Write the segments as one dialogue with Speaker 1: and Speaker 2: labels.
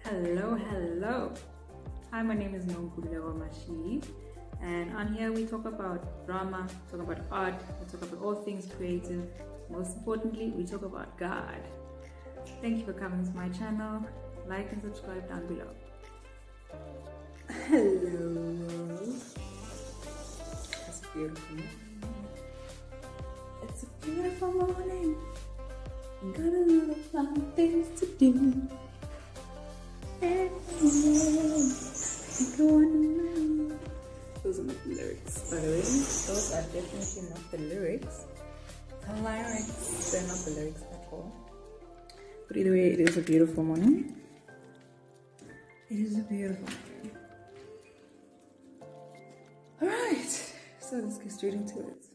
Speaker 1: Hello. Hi, my name is Nonkululeko Mashiyi, and on here we talk about drama, talk about art, we talk about all things creative. Most importantly, we talk about God. Thank you for coming to my channel. Like and subscribe down below. Hello. It's beautiful. It's a beautiful morning. Got a lot of fun things to do. Those are not the lyrics, by the way. Those are definitely not the lyrics. The lyrics, they're not the lyrics at all. But either way, it is a beautiful morning. It is a beautiful morning. Alright, so let's get straight into it.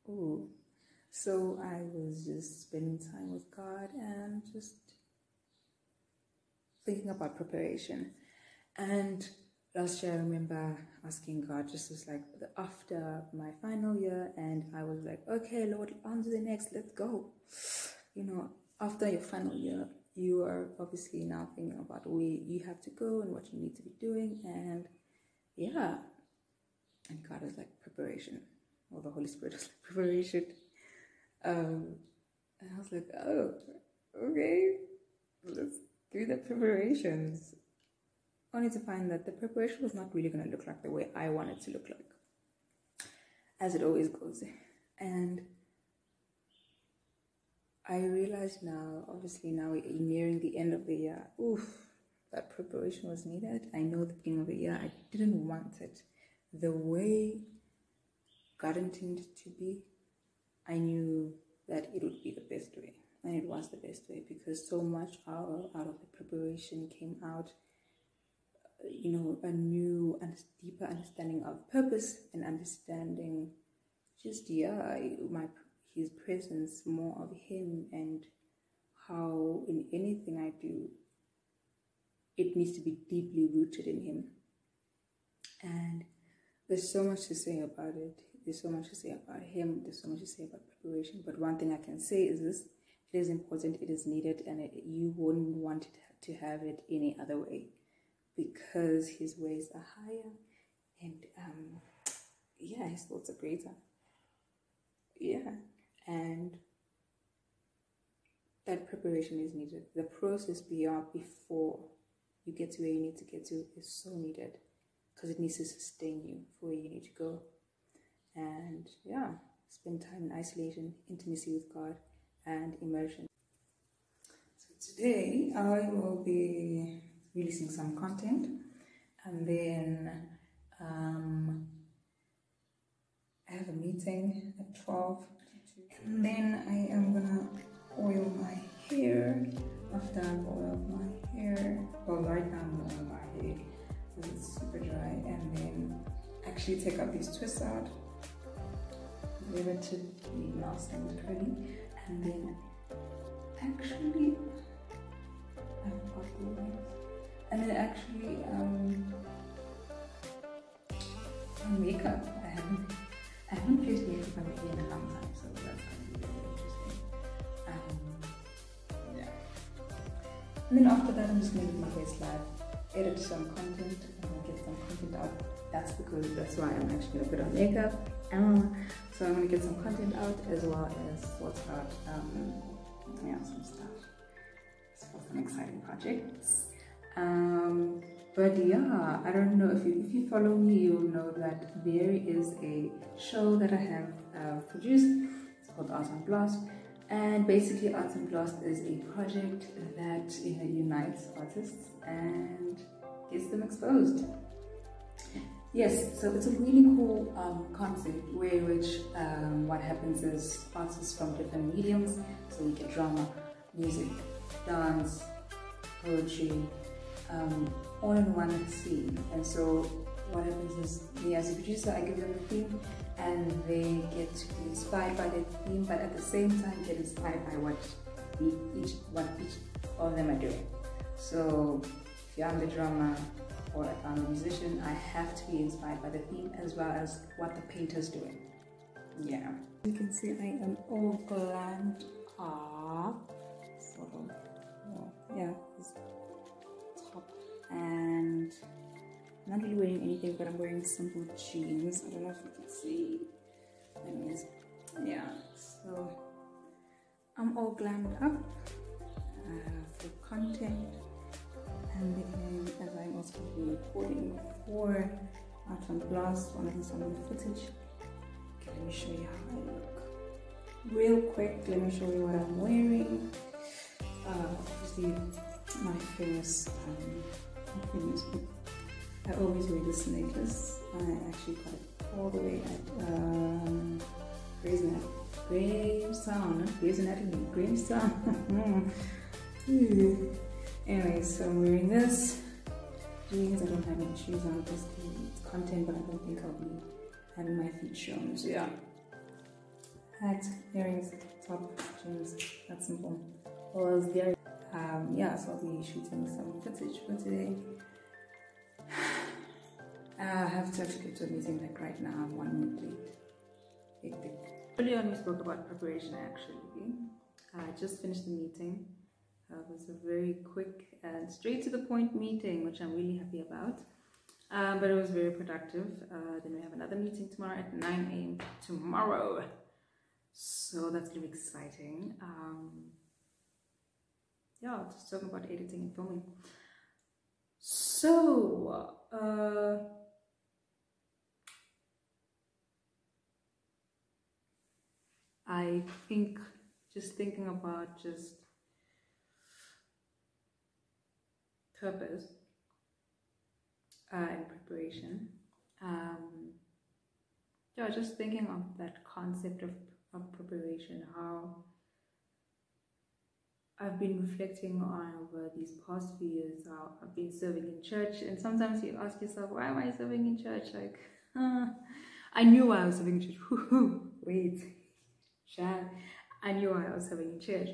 Speaker 1: Ooh. So I was just spending time with God and just thinking about preparation. And last year I remember asking God, just was like after my final year, and I was like, okay, Lord, on to the next, let's go. You know, after your final year, you are obviously now thinking about where you have to go and what you need to be doing. And yeah, and God was like, preparation. Or the Holy Spirit was like, preparation. And I was like, oh, okay, let's do the preparations. Only to find that the preparation was not really going to look like the way I want it to look like, as it always goes. And I realized now, obviously now we're nearing the end of the year, that preparation was needed. I know the beginning of the year, I didn't want it the way God intended to be. I knew that it would be the best way, and it was the best way, because so much out of the preparation came out, you know, a new and deeper understanding of purpose, and understanding just, his presence, more of him, and how in anything I do, it needs to be deeply rooted in him. And there's so much to say about it. There's so much to say about him. There's so much to say about preparation. But one thing I can say is this: it is important, it is needed, and you wouldn't want it to have it any other way, because his ways are higher, and yeah, his thoughts are greater. Yeah, and that preparation is needed. The process before you get to where you need to get to is so needed, because it needs to sustain you for where you need to go. And yeah, spend time in isolation, intimacy with God, and immersion. So today I will be releasing some content, and then I have a meeting at 12, and then I am gonna oil my hair. After I've oiled my hair, well, right now I'm oiling my hair because it's super dry, and then actually take out these twists out, leave it to be nice and curly, and then actually I've got the ones, and then actually makeup. I haven't placed makeup on my hair in a long time, so that's gonna be really interesting. Yeah. And then after that, I'm just gonna do my face live, edit some content, and get some content out. That's why I'm actually gonna put on makeup. So I'm gonna get some content out, as well as sort out some stuff for some exciting projects. But yeah, I don't know if you follow me, you'll know that there is a show that I have produced. It's called Art and Blast, and basically Art and Blast is a project that unites artists and gets them exposed. Yes, so it's a really cool concept what happens is artists from different mediums, so we get drama, music, dance, poetry, all in one scene. And so what happens is, me as a producer, I give them a theme, and they get to be inspired by the theme, but at the same time get inspired by what each of them are doing. So if I'm the drama, or if I'm a musician, I have to be inspired by the theme as well as what the painter's doing. Yeah. You can see I am all glammed up, sort of. Well, yeah, this top, and I'm not really wearing anything, but I'm wearing simple jeans. I don't know if you can see. Anyways, yeah, so I'm all glammed up for content, and then as I'm also recording for Art on Blast, one of some footage. Okay, let me show you how I look. Real quick, let me show you what I'm wearing. Obviously, my famous, I always wear this necklace. I actually got it all the way at Grahamstown. Anyway, so I'm wearing this. Jeans, I don't have any shoes on, just it's content, but I don't think I'll be having my feet shown. So yeah, hat, earrings, top, jeans, that's simple. Well, I was there. Yeah, so I'll be shooting some footage for today. I have to actually get to a meeting like right now. I'm 1 minute late. Earlier on we spoke about preparation actually. I just finished the meeting. It was a very quick and straight to the point meeting, which I'm really happy about. But it was very productive. Then we have another meeting tomorrow at 9 AM tomorrow. So that's going to be exciting. Yeah, just talking about editing and filming. So, I think just thinking about just purpose and preparation. Yeah, just thinking of that concept of preparation, how I've been reflecting on over these past few years, how I've been serving in church, and sometimes you ask yourself, why am I serving in church? Like, I knew why I was serving in church. Wait, I knew why I was serving in church,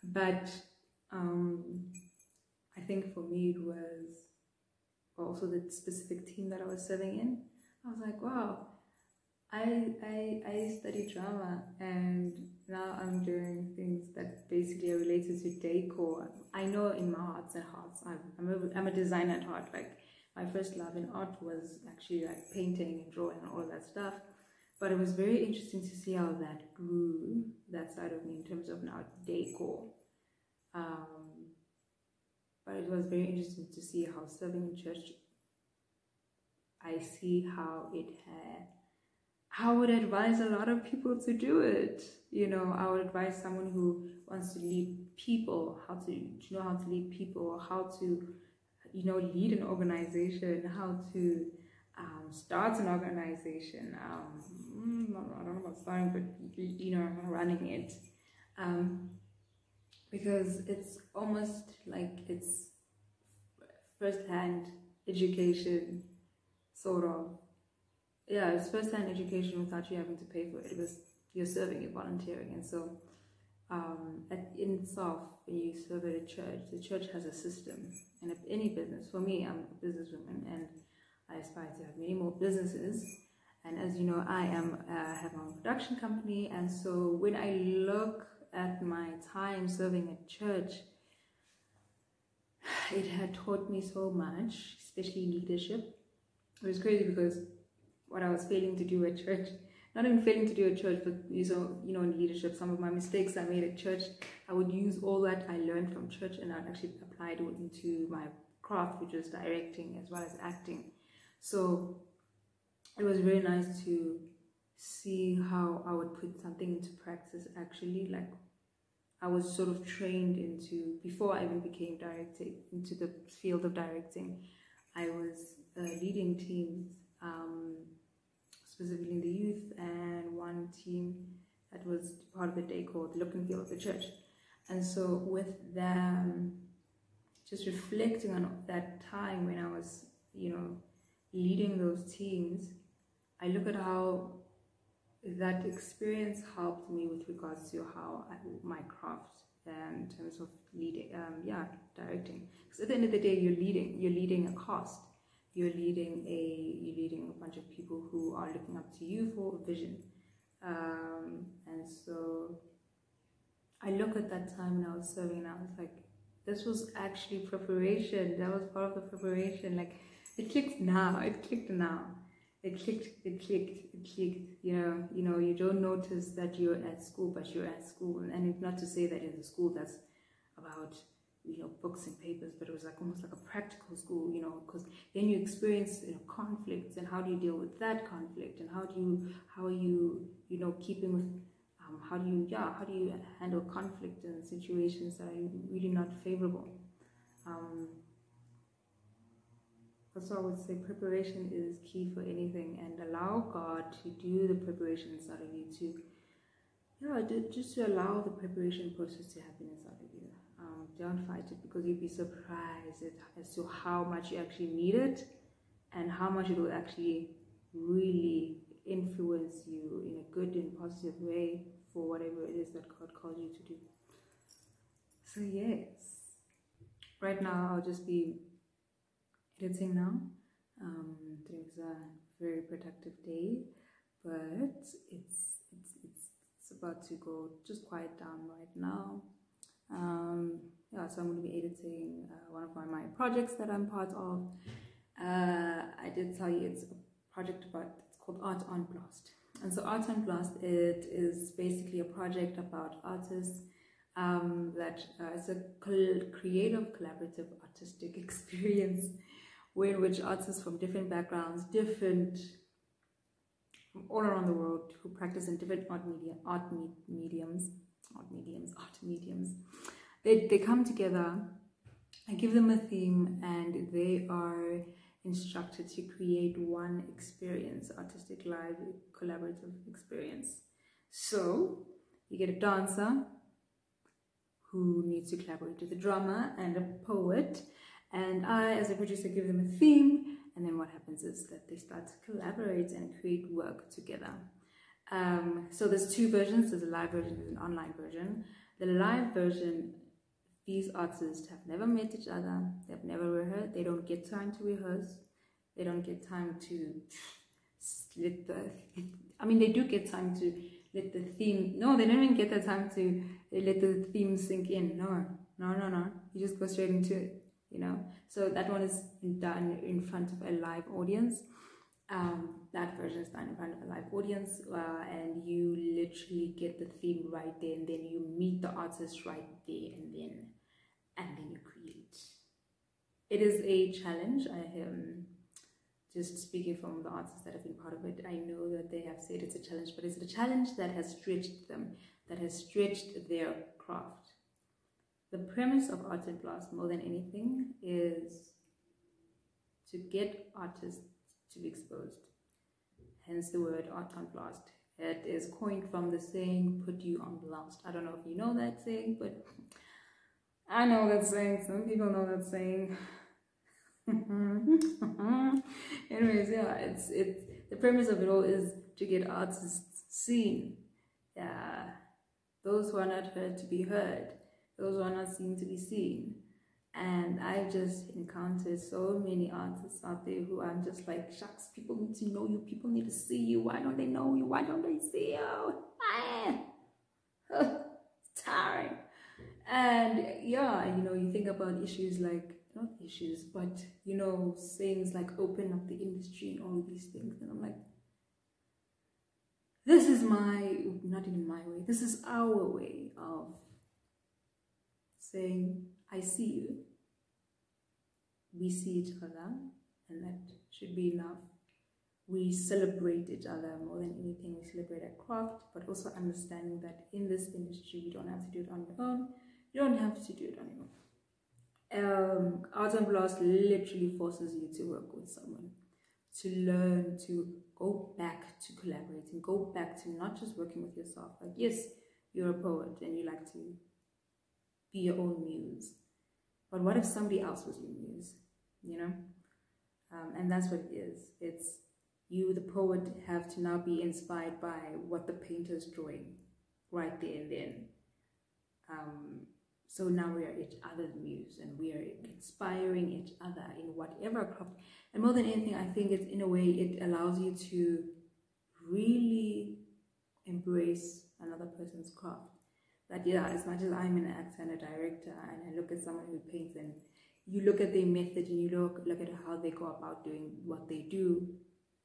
Speaker 1: but I think for me it was also the specific team that I was serving in. I was like, wow, I studied drama, and now I'm doing things that basically are related to decor. I know in my hearts and hearts, I'm a designer at heart. Like, my first love in art was actually like painting and drawing and all of that stuff. But it was very interesting to see how that grew, that side of me, in terms of now decor. But it was very interesting to see how serving in church, I see how I would advise a lot of people to do it. You know, I would advise someone who wants to lead people, how to lead people, how to, lead an organization, how to start an organization. I don't know about starting, but, running it. Because it's almost like it's first-hand education, sort of. Yeah, it's first-hand education without you having to pay for it. It was, you're serving, you're volunteering. And so in itself, when you serve at a church, the church has a system. And if any business, for me, I'm a businesswoman, and I aspire to have many more businesses. And as you know, I have my own production company. And so when I look at my time serving at church, it had taught me so much, especially leadership. It was crazy because what I was failing to do at church, not even failing to do at church, but in leadership, some of my mistakes I made at church, I would use all that I learned from church and I'd actually apply it into my craft, which was directing as well as acting. So it was very nice to see how I would put something into practice. Actually, like, I was sort of trained into, before I even became directing, into the field of directing, I was leading teams, specifically in the youth, and one team that was part of the decor, the look and feel of the church. And so with them, just reflecting on that time when I was, leading those teams, I look at how that experience helped me with regards to how my craft, in terms of leading, directing. Because at the end of the day, you're leading a cast. you're leading a bunch of people who are looking up to you for a vision. And so I look at that time when I was serving and I was like, this was actually preparation. That was part of the preparation. Like, it clicked now. It clicked now. It clicked. You know, you don't notice that you're at school, but you're at school. And not to say that in the school that's about, you know, books and papers, but it was like almost like a practical school, you know, because then you experience, you know, conflicts, and how do you deal with that conflict, and how are you, you know, keeping with, how do you handle conflict in situations that are really not favorable. So I would say preparation is key for anything, and allow God to do the preparation inside of you, just to allow the preparation process to happen inside of you. Don't fight it, because you'd be surprised as to how much you actually need it, and how much it will actually really influence you in a good and positive way for whatever it is that God calls you to do. So yes, right now I'll just be editing now. Today's a very productive day, but it's about to go just quiet down right now. Yeah, so I'm going to be editing one of my projects that I'm part of. I did tell you it's a project it's called Art on Blast. And so Art on Blast, it is basically a project about artists it's a creative, collaborative, artistic experience in which artists from different backgrounds, from all around the world, who practice in different art mediums, they come together. I give them a theme, and they are instructed to create one experience, artistic, live, collaborative experience. So you get a dancer who needs to collaborate with a drummer and a poet, and I, as a producer, give them a theme, and then what happens is that they start to collaborate and create work together. So there's two versions. There's a live version, there's an online version. The live version, these artists have never met each other, they've never rehearsed, they don't get time to rehearse, they don't get time to they do get time to let the theme, no, they don't even get the time to let the theme sink in. No, you just go straight into it, you know. So that one is done in front of a live audience. That version is done in front of a live audience, and you literally get the theme right there, and then you meet the artist right there, and then you create. It is a challenge. I am just speaking from the artists that have been part of it. I know that they have said it's a challenge, but it's a challenge that has stretched them, that has stretched their craft. The premise of Art on Blast, more than anything, is to get artists to be exposed. Hence the word Art on Blast. It is coined from the saying, put you on blast. I don't know if you know that saying, but I know that saying. Some people know that saying. Anyways, yeah, it's the premise of it all is to get artists seen. Yeah, those who are not heard to be heard, those who are not seen to be seen. And I've just encountered so many artists out there who I'm just like, shucks, people need to know you, people need to see you. Why don't they know you? Why don't they see you? It's tiring. And yeah, you know, you think about issues like, not issues, but you know, sayings like open up the industry and all of these things, and I'm like, this is not even my way, this is our way of saying, I see you, we see each other, and that should be enough. We celebrate each other more than anything. We celebrate our craft, but also understanding that in this industry, you don't have to do it on your own. You don't have to do it on your own. Art on Blast literally forces you to work with someone, to learn, to go back to collaborating, go back to not just working with yourself. Like, yes, you're a poet and you like to be your own muse, but what if somebody else was your muse, you know? And that's what it is. It's you, the poet, have to now be inspired by what the painter's drawing right there and then. So now we are each other's muse, and we are inspiring each other in whatever craft. And more than anything, I think it's, in a way, it allows you to really embrace another person's craft. That, yeah, as much as I'm an actor and a director, and I look at someone who paints, and you look at their method, and you look at how they go about doing what they do,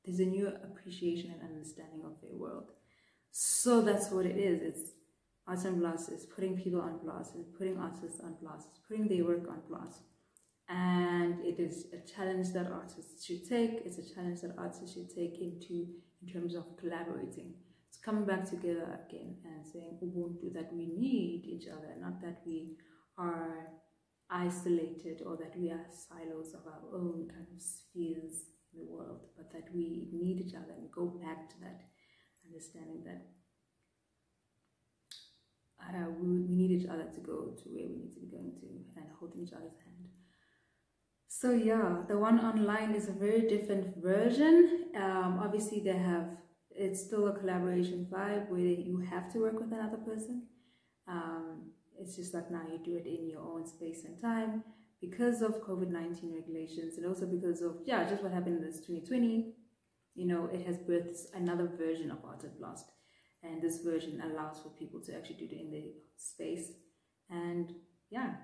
Speaker 1: there's a new appreciation and understanding of their world. So that's what it is. It's art on blast, is putting people on blast, is putting artists on blast, is putting their work on blast. And it is a challenge that artists should take. It's a challenge that artists should take in terms of collaborating. It's coming back together again and saying, Ubuntu, that we need each other, not that we are isolated or that we are silos of our own kind of spheres in the world, but that we need each other, and go back to that understanding that we need each other to go to where we need to be going to, and holding each other's hand. So yeah, the one online is a very different version. Obviously it's still a collaboration vibe where you have to work with another person. It's just that now you do it in your own space and time because of COVID-19 regulations, and also because of, yeah, just what happened in this 2020. You know, it has birthed another version of Art at Blast, and this version allows for people to actually do it in their space. And yeah,